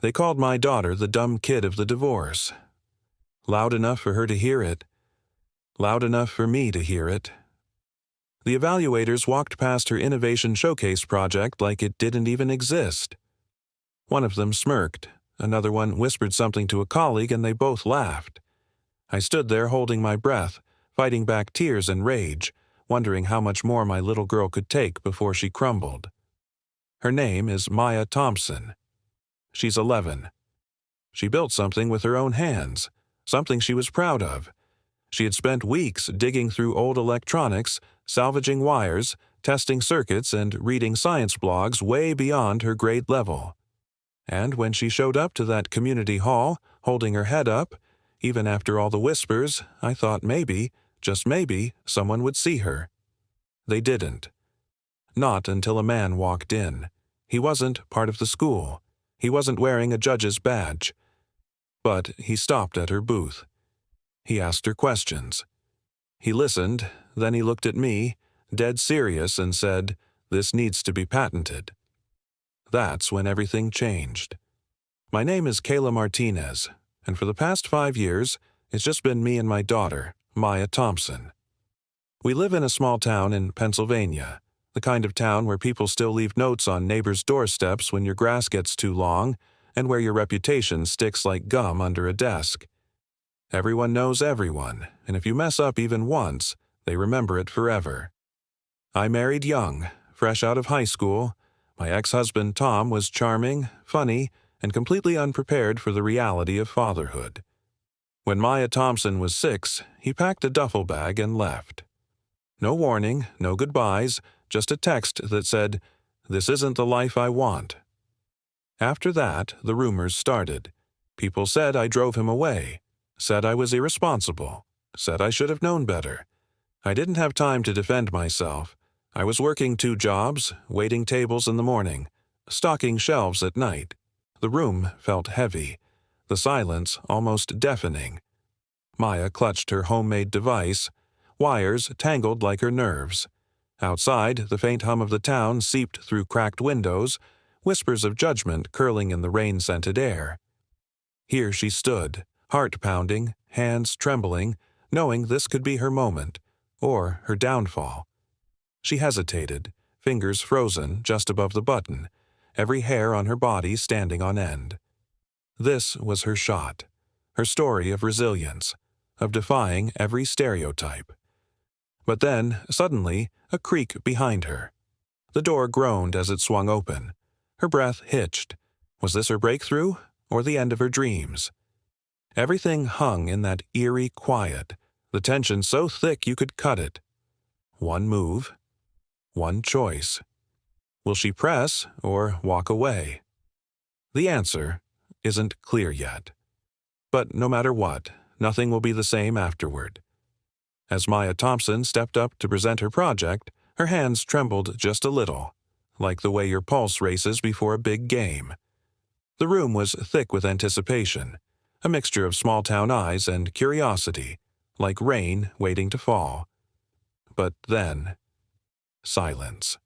They called my daughter the dumb kid of the divorce. Loud enough for her to hear it. Loud enough for me to hear it. The evaluators walked past her innovation showcase project like it didn't even exist. One of them smirked. Another one whispered something to a colleague, and they both laughed. I stood there holding my breath, fighting back tears and rage, wondering how much more my little girl could take before she crumbled. Her name is Maya Thompson. She's 11. She built something with her own hands, something she was proud of. She had spent weeks digging through old electronics, salvaging wires, testing circuits, and reading science blogs way beyond her grade level. And when she showed up to that community hall, holding her head up, even after all the whispers, I thought maybe, just maybe, someone would see her. They didn't. Not until a man walked in. He wasn't part of the school. He wasn't wearing a judge's badge. But he stopped at her booth. He asked her questions. He listened, then he looked at me, dead serious, and said, "This needs to be patented." That's when everything changed. My name is Kayla Martinez, and for the past 5 years, it's just been me and my daughter, Maya Thompson. We live in a small town in Pennsylvania, the kind of town where people still leave notes on neighbors' doorsteps when your grass gets too long, and where your reputation sticks like gum under a desk. Everyone knows everyone, and if you mess up even once, they remember it forever. I married young, fresh out of high school. My ex-husband Tom was charming, funny, and completely unprepared for the reality of fatherhood. When Maya Thompson was 6, he packed a duffel bag and left. No warning, no goodbyes, just a text that said, "This isn't the life I want." After that, the rumors started. People said I drove him away, said I was irresponsible, said I should have known better. I didn't have time to defend myself. I was working 2 jobs, waiting tables in the morning, stocking shelves at night. The room felt heavy, the silence almost deafening. Maya clutched her homemade device, wires tangled like her nerves. Outside, the faint hum of the town seeped through cracked windows, whispers of judgment curling in the rain-scented air. Here she stood, heart pounding, hands trembling, knowing this could be her moment, or her downfall. She hesitated, fingers frozen just above the button, every hair on her body standing on end. This was her shot, her story of resilience, of defying every stereotype. But then, suddenly, a creak behind her. The door groaned as it swung open. Her breath hitched. Was this her breakthrough, or the end of her dreams? Everything hung in that eerie quiet, the tension so thick you could cut it. One move. One choice. Will she press or walk away? The answer isn't clear yet. But no matter what, nothing will be the same afterward. As Maya Thompson stepped up to present her project, her hands trembled just a little, like the way your pulse races before a big game. The room was thick with anticipation, a mixture of small-town eyes and curiosity, like rain waiting to fall. But then, silence.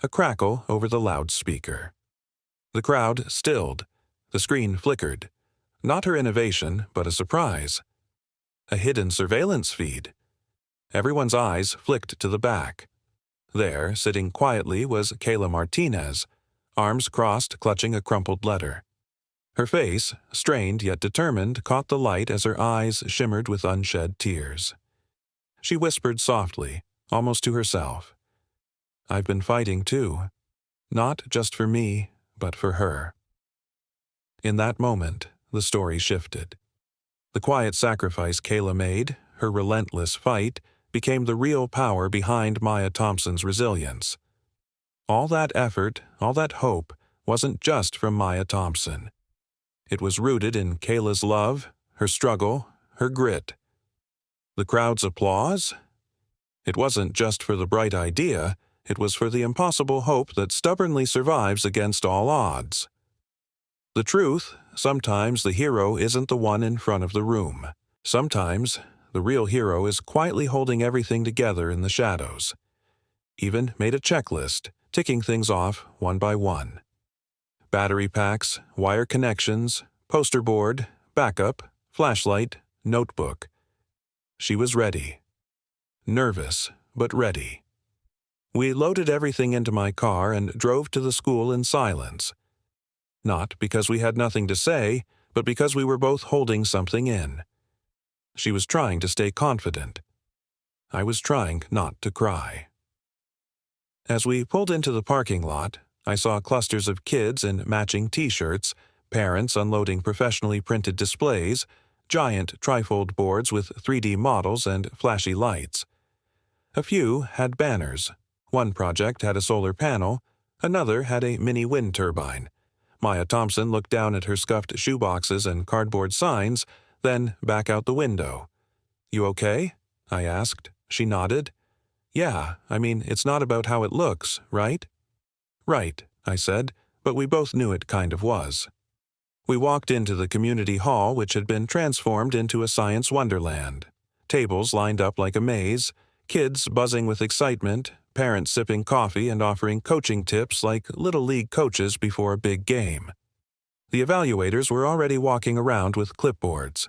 A crackle over the loudspeaker. The crowd stilled. The screen flickered. Not her innovation, but a surprise. A hidden surveillance feed. Everyone's eyes flicked to the back. There, sitting quietly, was Kayla Martinez, arms crossed, clutching a crumpled letter. Her face, strained yet determined, caught the light as her eyes shimmered with unshed tears. She whispered softly, almost to herself, "I've been fighting too. Not just for me, but for her." In that moment, the story shifted. The quiet sacrifice Kayla made, her relentless fight, became the real power behind Maya Thompson's resilience. All that effort, all that hope, wasn't just from Maya Thompson. It was rooted in Kayla's love, her struggle, her grit. The crowd's applause? It wasn't just for the bright idea, it was for the impossible hope that stubbornly survives against all odds. The truth, sometimes the hero isn't the one in front of the room. Sometimes, the real hero is quietly holding everything together in the shadows. Even made a checklist, ticking things off one by one. battery packs, wire connections, poster board, backup, flashlight, notebook. She was ready. Nervous, but ready. We loaded everything into my car and drove to the school in silence. Not because we had nothing to say, but because we were both holding something in. She was trying to stay confident. I was trying not to cry. As we pulled into the parking lot, I saw clusters of kids in matching t-shirts, parents unloading professionally printed displays, giant trifold boards with 3D models and flashy lights. A few had banners. One project had a solar panel, another had a mini wind turbine. Maya Thompson looked down at her scuffed shoeboxes and cardboard signs, then back out the window. "You okay?" I asked. She nodded. "Yeah, I mean, it's not about how it looks, right?" "Right," I said, but we both knew it kind of was. We walked into the community hall, which had been transformed into a science wonderland. Tables lined up like a maze, kids buzzing with excitement, parents sipping coffee and offering coaching tips like little league coaches before a big game. The evaluators were already walking around with clipboards.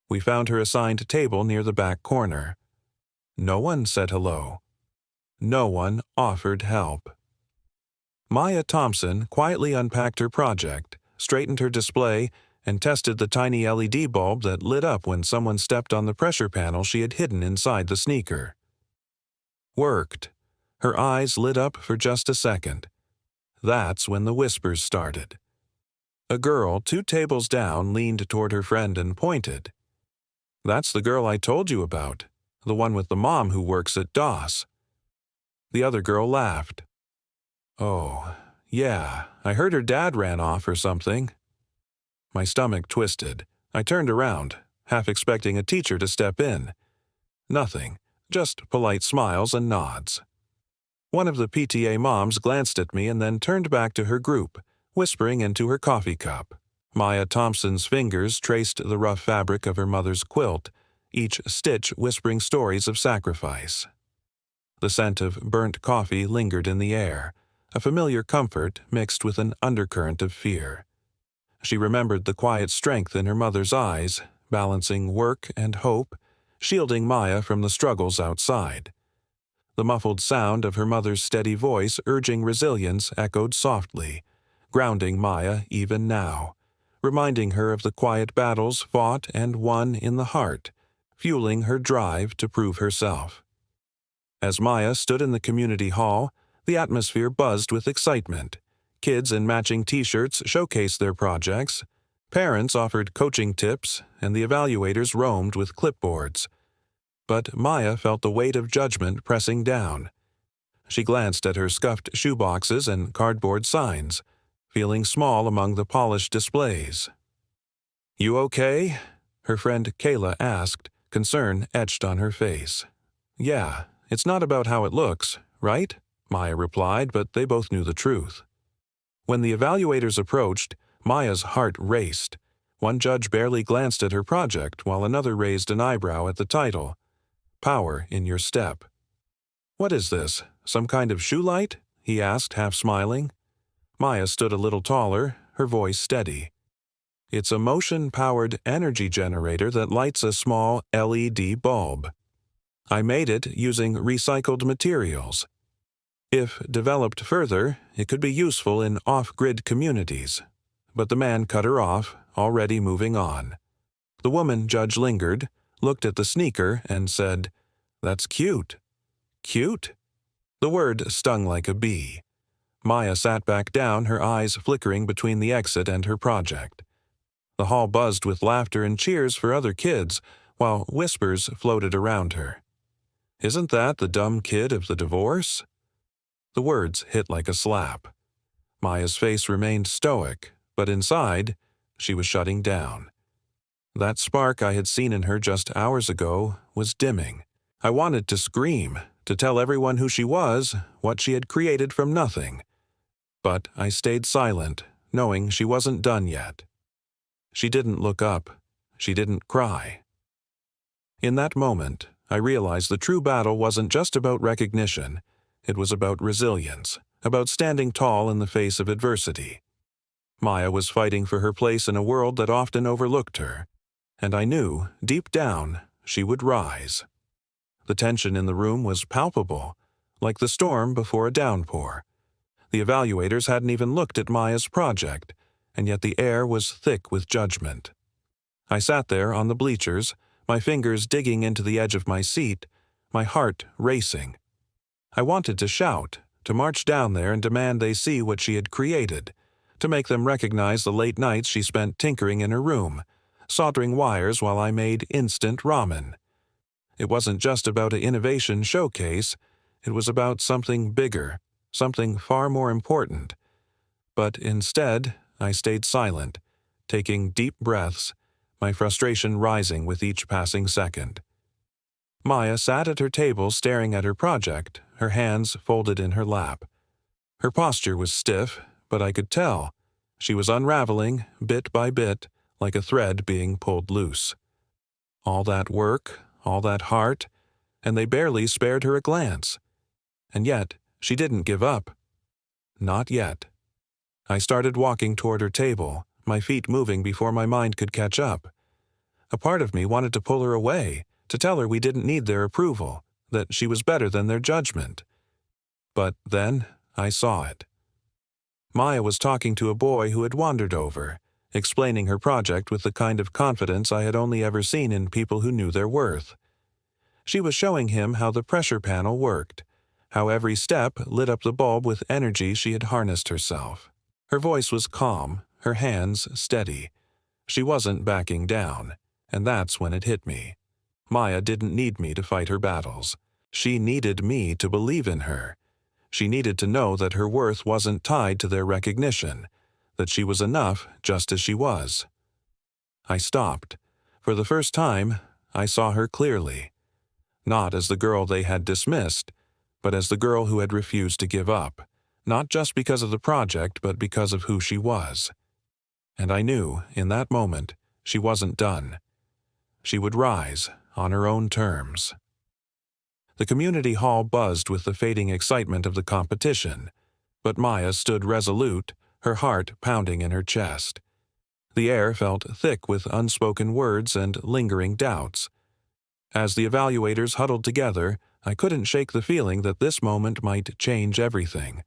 We found her assigned table near the back corner. No one said hello. No one offered help. Maya Thompson quietly unpacked her project, straightened her display, and tested the tiny LED bulb that lit up when someone stepped on the pressure panel she had hidden inside the sneaker. Worked. Her eyes lit up for just a second. That's when the whispers started. A girl 2 tables down leaned toward her friend and pointed. "That's the girl I told you about, the one with the mom who works at DOS." The other girl laughed. "Oh, yeah, I heard her dad ran off or something." My stomach twisted. I turned around, half expecting a teacher to step in. Nothing, just polite smiles and nods. One of the PTA moms glanced at me and then turned back to her group, whispering into her coffee cup. Maya Thompson's fingers traced the rough fabric of her mother's quilt, each stitch whispering stories of sacrifice. The scent of burnt coffee lingered in the air, a familiar comfort mixed with an undercurrent of fear. She remembered the quiet strength in her mother's eyes, balancing work and hope, shielding Maya from the struggles outside. The muffled sound of her mother's steady voice urging resilience echoed softly, grounding Maya even now, reminding her of the quiet battles fought and won in the heart, fueling her drive to prove herself. As Maya stood in the community hall, the atmosphere buzzed with excitement. Kids in matching t-shirts showcased their projects, parents offered coaching tips, and the evaluators roamed with clipboards. But Maya felt the weight of judgment pressing down. She glanced at her scuffed shoeboxes and cardboard signs, feeling small among the polished displays. "You okay?" her friend Kayla asked, concern etched on her face. "Yeah, it's not about how it looks, right?" Maya replied, but they both knew the truth. When the evaluators approached, Maya's heart raced. One judge barely glanced at her project, while another raised an eyebrow at the title, "Power in Your Step." "What is this, some kind of shoe light?" he asked, half smiling. Maya stood a little taller, her voice steady. "It's a motion-powered energy generator that lights a small LED bulb. I made it using recycled materials. If developed further, it could be useful in off-grid communities." But the man cut her off, already moving on. The woman judge lingered, looked at the sneaker, and said, "That's cute." "Cute?" The word stung like a bee. Maya sat back down, her eyes flickering between the exit and her project. The hall buzzed with laughter and cheers for other kids, while whispers floated around her. "Isn't that the dumb kid of the divorce?" The words hit like a slap. Maya's face remained stoic, but inside, she was shutting down. That spark I had seen in her just hours ago was dimming. I wanted to scream, to tell everyone who she was, what she had created from nothing. But I stayed silent, knowing she wasn't done yet. She didn't look up. She didn't cry. In that moment, I realized the true battle wasn't just about recognition. It was about resilience, about standing tall in the face of adversity. Maya was fighting for her place in a world that often overlooked her, and I knew, deep down, she would rise. The tension in the room was palpable, like the storm before a downpour. The evaluators hadn't even looked at Maya's project, and yet the air was thick with judgment. I sat there on the bleachers, my fingers digging into the edge of my seat, my heart racing. I wanted to shout, to march down there and demand they see what she had created, to make them recognize the late nights she spent tinkering in her room, soldering wires while I made instant ramen. It wasn't just about an innovation showcase, it was about something bigger, something far more important. But instead, I stayed silent, taking deep breaths, my frustration rising with each passing second. Maya sat at her table staring at her project, her hands folded in her lap. Her posture was stiff, but I could tell. She was unraveling, bit by bit, like a thread being pulled loose. All that work, all that heart, and they barely spared her a glance. And yet, she didn't give up. Not yet. I started walking toward her table, my feet moving before my mind could catch up. A part of me wanted to pull her away, to tell her we didn't need their approval, that she was better than their judgment. But then I saw it. Maya was talking to a boy who had wandered over, explaining her project with the kind of confidence I had only ever seen in people who knew their worth. She was showing him how the pressure panel worked, how every step lit up the bulb with energy she had harnessed herself. Her voice was calm, her hands steady. She wasn't backing down, and that's when it hit me. Maya didn't need me to fight her battles. She needed me to believe in her. She needed to know that her worth wasn't tied to their recognition, that she was enough just as she was. I stopped. For the first time, I saw her clearly. Not as the girl they had dismissed, but as the girl who had refused to give up, not just because of the project, but because of who she was. And I knew, in that moment, she wasn't done. She would rise on her own terms. The community hall buzzed with the fading excitement of the competition, but Maya stood resolute, her heart pounding in her chest. The air felt thick with unspoken words and lingering doubts. As the evaluators huddled together, I couldn't shake the feeling that this moment might change everything.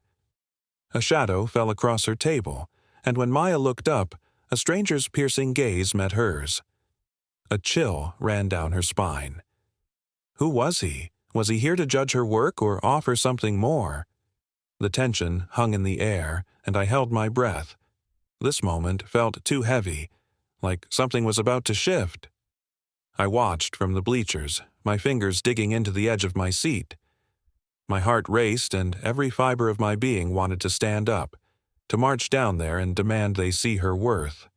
A shadow fell across her table, and when Maya looked up, a stranger's piercing gaze met hers. A chill ran down her spine. Who was he? Was he here to judge her work or offer something more? The tension hung in the air, and I held my breath. This moment felt too heavy, like something was about to shift. I watched from the bleachers, my fingers digging into the edge of my seat. My heart raced, and every fiber of my being wanted to stand up, to march down there and demand they see her worth.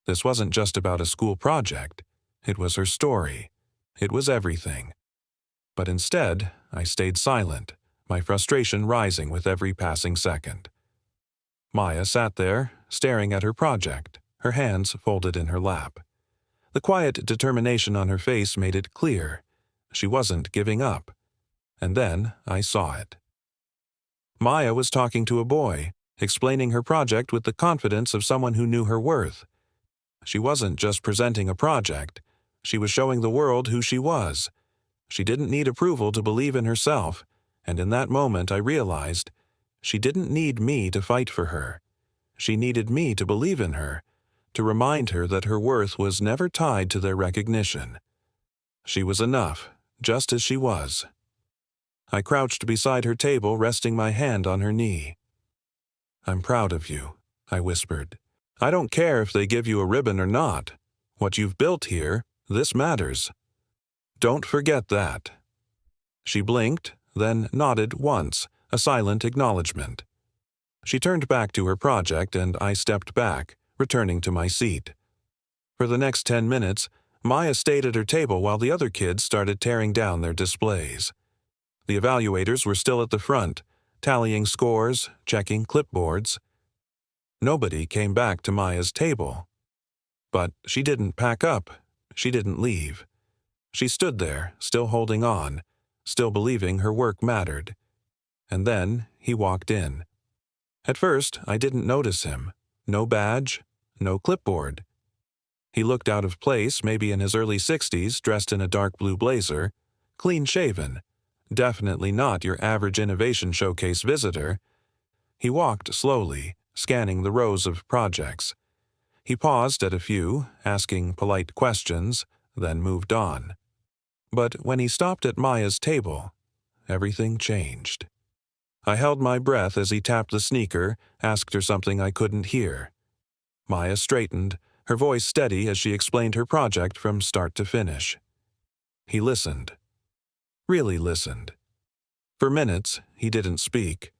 This wasn't just about a school project. It was her story. It was everything. But instead, I stayed silent, my frustration rising with every passing second. Maya sat there, staring at her project, her hands folded in her lap. The quiet determination on her face made it clear. She wasn't giving up. And then I saw it. Maya was talking to a boy, explaining her project with the confidence of someone who knew her worth. She wasn't just presenting a project. She was showing the world who she was. She didn't need approval to believe in herself, and in that moment I realized she didn't need me to fight for her. She needed me to believe in her, to remind her that her worth was never tied to their recognition. She was enough, just as she was. I crouched beside her table, resting my hand on her knee. "I'm proud of you," I whispered. "I don't care if they give you a ribbon or not. What you've built here, this matters. Don't forget that." She blinked, then nodded once, a silent acknowledgement. She turned back to her project, and I stepped back, returning to my seat. For the next 10 minutes, Maya stayed at her table while the other kids started tearing down their displays. The evaluators were still at the front, tallying scores, checking clipboards. Nobody came back to Maya's table. But she didn't pack up. She didn't leave. She stood there, still holding on, still believing her work mattered. And then he walked in. At first, I didn't notice him. No badge, no clipboard. He looked out of place, maybe in his early 60s, dressed in a dark blue blazer, clean-shaven, definitely not your average innovation showcase visitor. He walked slowly, scanning the rows of projects. He paused at a few, asking polite questions, then moved on. But when he stopped at Maya's table, everything changed. I held my breath as he tapped the sneaker, asked her something I couldn't hear. Maya straightened, her voice steady as she explained her project from start to finish. He listened. Really listened. For minutes, he didn't speak.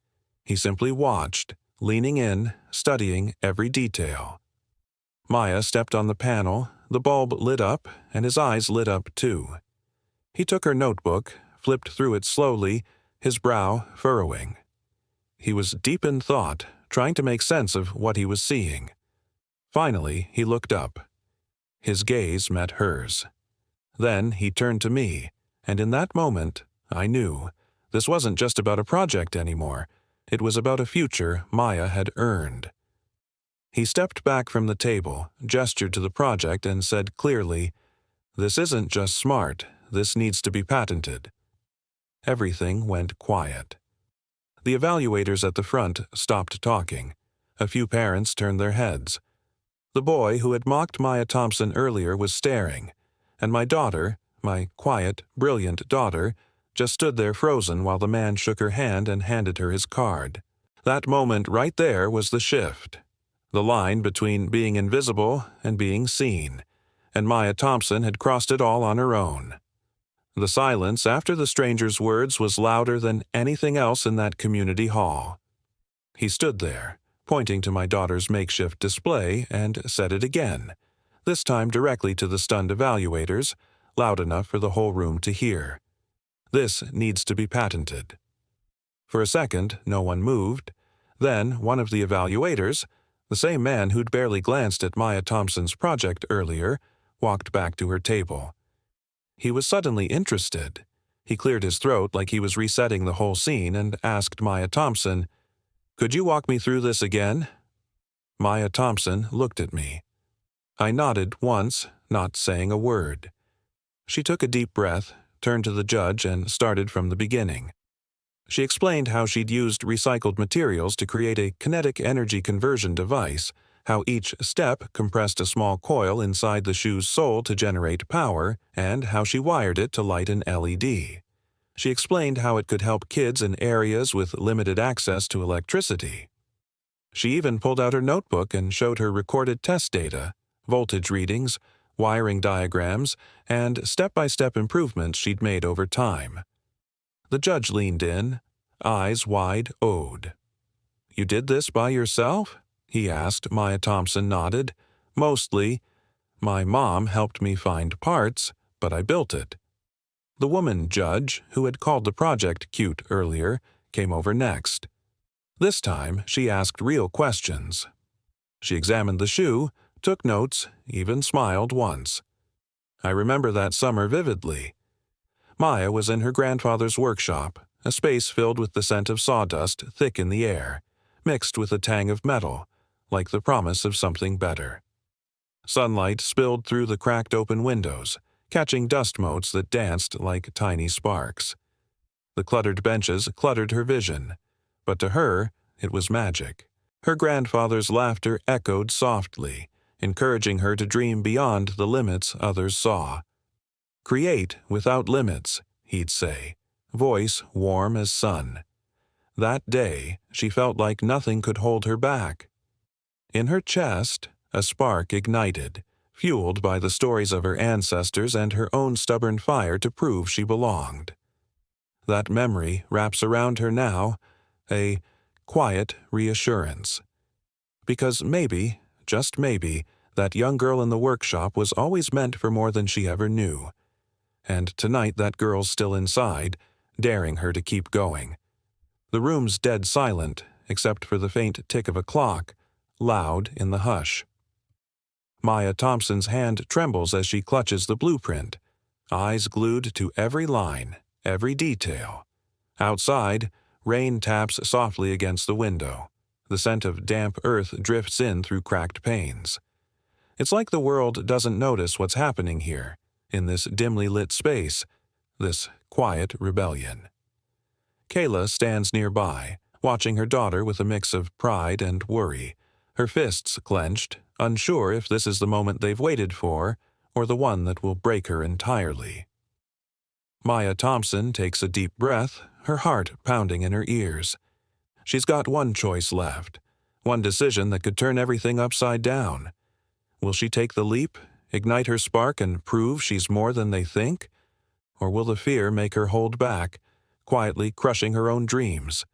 He simply watched, leaning in, studying every detail. Maya stepped on the panel, the bulb lit up, and his eyes lit up too. He took her notebook, flipped through it slowly, his brow furrowing. He was deep in thought, trying to make sense of what he was seeing. Finally, he looked up. His gaze met hers. Then he turned to me, and in that moment, I knew this wasn't just about a project anymore. It was about a future Maya had earned. He stepped back from the table, gestured to the project, and said clearly, "This isn't just smart. This needs to be patented." Everything went quiet. The evaluators at the front stopped talking. A few parents turned their heads. The boy who had mocked Maya Thompson earlier was staring, and my daughter, my quiet, brilliant daughter, just stood there frozen while the man shook her hand and handed her his card. That moment right there was the shift. The line between being invisible and being seen, and Maya Thompson had crossed it all on her own. The silence after the stranger's words was louder than anything else in that community hall. He stood there, pointing to my daughter's makeshift display, and said it again, this time directly to the stunned evaluators, loud enough for the whole room to hear. "This needs to be patented." For a second, no one moved. Then one of the evaluators, the same man who'd barely glanced at Maya Thompson's project earlier, walked back to her table. He was suddenly interested. He cleared his throat like he was resetting the whole scene and asked Maya Thompson, "Could you walk me through this again?" Maya Thompson looked at me. I nodded once, not saying a word. She took a deep breath, turned to the judge, and started from the beginning. She explained how she'd used recycled materials to create a kinetic energy conversion device, how each step compressed a small coil inside the shoe's sole to generate power, and how she wired it to light an LED. She explained how it could help kids in areas with limited access to electricity. She even pulled out her notebook and showed her recorded test data, voltage readings, wiring diagrams, and step-by-step improvements she'd made over time. The judge leaned in, eyes wide-eyed. "You did this by yourself?" he asked. Maya Thompson nodded. "Mostly. My mom helped me find parts, but I built it." The woman judge, who had called the project cute earlier, came over next. This time, she asked real questions. She examined the shoe, took notes, even smiled once. I remember that summer vividly. Maya was in her grandfather's workshop, a space filled with the scent of sawdust thick in the air, mixed with a tang of metal, like the promise of something better. Sunlight spilled through the cracked open windows, catching dust motes that danced like tiny sparks. The cluttered benches cluttered her vision, but to her, it was magic. Her grandfather's laughter echoed softly, encouraging her to dream beyond the limits others saw. "Create without limits," he'd say, voice warm as sun. That day, she felt like nothing could hold her back. In her chest, a spark ignited, fueled by the stories of her ancestors and her own stubborn fire to prove she belonged. That memory wraps around her now, a quiet reassurance. Because maybe, just maybe, that young girl in the workshop was always meant for more than she ever knew. And tonight that girl's still inside, daring her to keep going. The room's dead silent, except for the faint tick of a clock, loud in the hush. Maya Thompson's hand trembles as she clutches the blueprint, eyes glued to every line, every detail. Outside, rain taps softly against the window. The scent of damp earth drifts in through cracked panes. It's like the world doesn't notice what's happening here, in this dimly lit space, this quiet rebellion. Kayla stands nearby, watching her daughter with a mix of pride and worry, her fists clenched, unsure if this is the moment they've waited for or the one that will break her entirely. Maya Thompson takes a deep breath, her heart pounding in her ears. She's got one choice left, one decision that could turn everything upside down. Will she take the leap, ignite her spark and prove she's more than they think? Or will the fear make her hold back, quietly crushing her own dreams?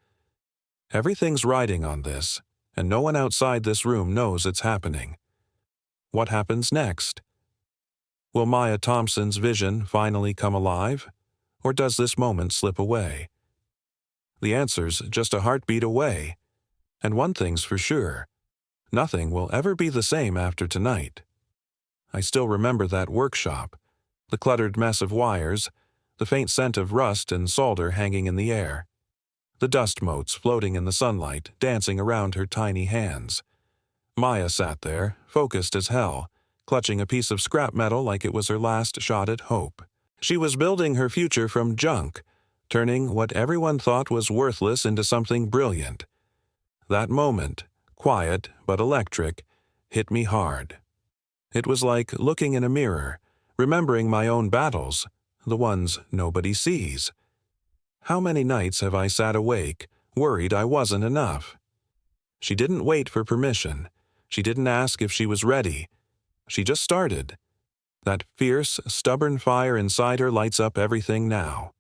Everything's riding on this, and no one outside this room knows it's happening. What happens next? Will Maya Thompson's vision finally come alive, or does this moment slip away? The answer's just a heartbeat away, and one thing's for sure. Nothing will ever be the same after tonight. I still remember that workshop, the cluttered mess of wires, the faint scent of rust and solder hanging in the air, the dust motes floating in the sunlight, dancing around her tiny hands. Maya sat there, focused as hell, clutching a piece of scrap metal like it was her last shot at hope. She was building her future from junk, turning what everyone thought was worthless into something brilliant. That moment, quiet but electric, hit me hard. It was like looking in a mirror, remembering my own battles, the ones nobody sees. How many nights have I sat awake, worried I wasn't enough? She didn't wait for permission. She didn't ask if she was ready. She just started. That fierce, stubborn fire inside her lights up everything now.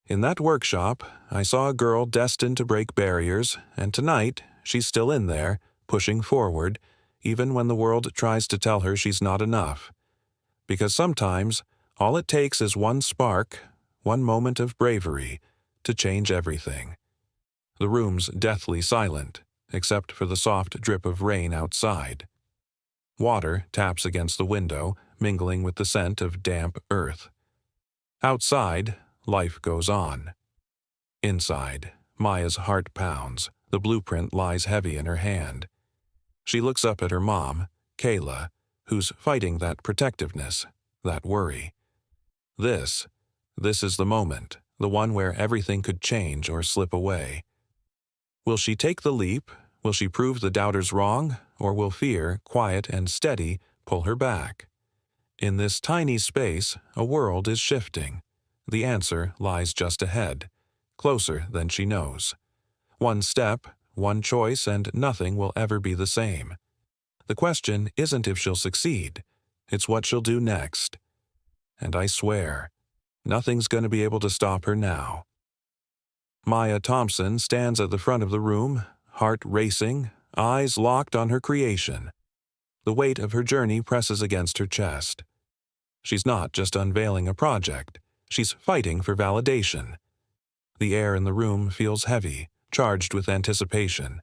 In that workshop, I saw a girl destined to break barriers, and tonight, she's still in there, pushing forward, even when the world tries to tell her she's not enough. Because sometimes, all it takes is one spark, one moment of bravery, to change everything. The room's deathly silent, except for the soft drip of rain outside. Water taps against the window, mingling with the scent of damp earth. Outside, life goes on. Inside, Maya's heart pounds. The blueprint lies heavy in her hand. She looks up at her mom, Kayla, who's fighting that protectiveness, that worry. This is the moment, the one where everything could change or slip away. Will she take the leap? Will she prove the doubters wrong? Or will fear, quiet and steady, pull her back? In this tiny space, a world is shifting. The answer lies just ahead, closer than she knows. One step, one choice, and nothing will ever be the same. The question isn't if she'll succeed, it's what she'll do next. And I swear, nothing's going to be able to stop her now. Maya Thompson stands at the front of the room, heart racing, eyes locked on her creation. The weight of her journey presses against her chest. She's not just unveiling a project, she's fighting for validation. The air in the room feels heavy, charged with anticipation.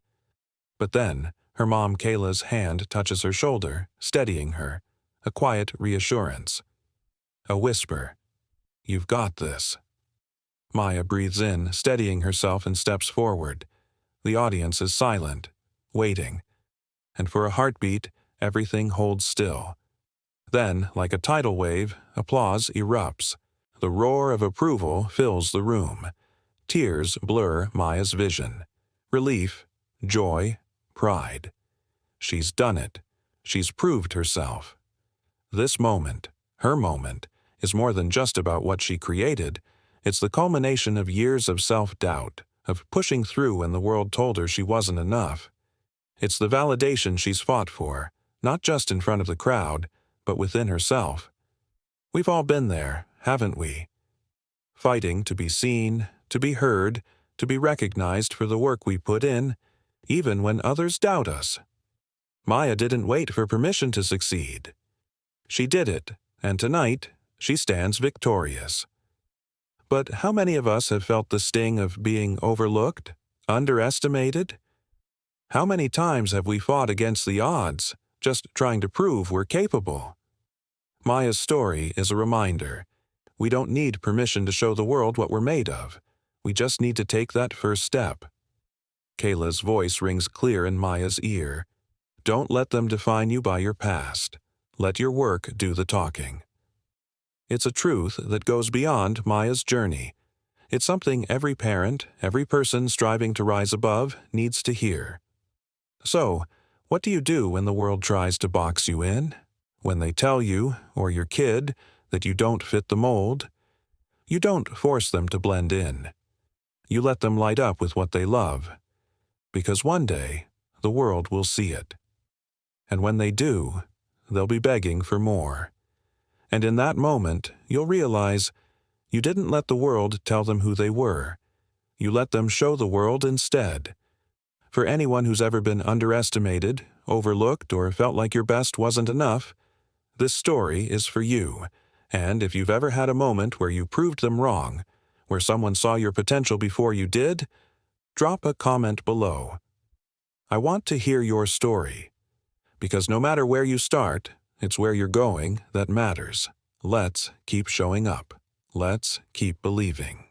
But then, her mom Kayla's hand touches her shoulder, steadying her, a quiet reassurance. A whisper, "You've got this." Maya breathes in, steadying herself and steps forward. The audience is silent, waiting. And for a heartbeat, everything holds still. Then, like a tidal wave, applause erupts. The roar of approval fills the room. Tears blur Maya's vision. Relief, joy, pride. She's done it. She's proved herself. This moment, her moment, is more than just about what she created. It's the culmination of years of self-doubt, of pushing through when the world told her she wasn't enough. It's the validation she's fought for, not just in front of the crowd, but within herself. We've all been there, haven't we? Fighting to be seen, to be heard, to be recognized for the work we put in, even when others doubt us. Maya didn't wait for permission to succeed. She did it, and tonight, she stands victorious. But how many of us have felt the sting of being overlooked, underestimated? How many times have we fought against the odds, just trying to prove we're capable? Maya's story is a reminder. We don't need permission to show the world what we're made of. We just need to take that first step. Kayla's voice rings clear in Maya's ear. Don't let them define you by your past. Let your work do the talking. It's a truth that goes beyond Maya's journey. It's something every parent, every person striving to rise above, needs to hear. So, what do you do when the world tries to box you in? When they tell you, or your kid, that you don't fit the mold? You don't force them to blend in. You let them light up with what they love. Because one day, the world will see it. And when they do, they'll be begging for more. And in that moment, you'll realize you didn't let the world tell them who they were. You let them show the world instead. For anyone who's ever been underestimated, overlooked, or felt like your best wasn't enough, this story is for you. And if you've ever had a moment where you proved them wrong, where someone saw your potential before you did, drop a comment below. I want to hear your story. Because no matter where you start, it's where you're going that matters. Let's keep showing up. Let's keep believing.